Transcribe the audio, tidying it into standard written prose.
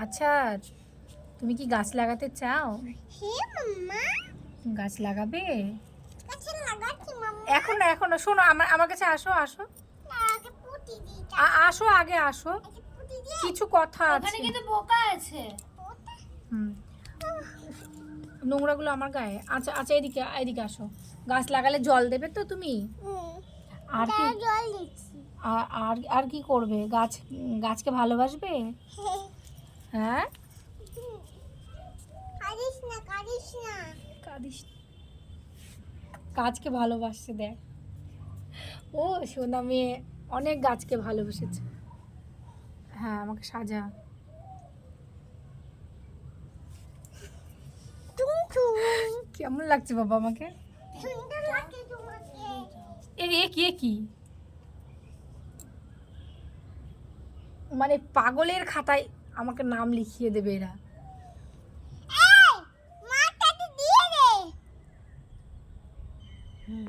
আচ্ছা, তুমি কি গাছ লাগাতে চাও? হ্যাঁ মাম্মা, গাছ লাগাবে? গাছে লাগাচ্ছি মাম্মা। এখন না, এখন না, শোনো, আমার কাছে আসো, আসো। না, আগে পুঁতি দিই। আসো, আগে আসো, আগে পুঁতি দিয়ে কিছু কথা ওখানে আছে। কিন্তু পোকা আছে। ওটা হুম, নোংরাগুলো আমার গায়ে। আচ্ছা আচ্ছা, এদিকে এদিকে আসো। গাছ লাগালে জল দেবে তো তুমি? আর কি? তার জল দিচ্ছি। আর আর কি করবে? গাছকে ভালোবাসবে? হ্যাঁ, কাঁদিস না, কাঁদিস না। কাঁদিস না। গাছকে ভালোবাসছে দেখ। ও সোনা মেয়ে অনেক গাছকে ভালোবেসেছে। হ্যাঁ, আমাকে সাজা। টুং টুং। কেমন লাগছে বাবা আমাকে? সুন্দর লাগে তোমাকে। এ কি মানে পাগলের খাতায় আমাকে নাম লিখিয়ে দেবে এরা। এই, মাথাটা দিয়ে দে। হুম।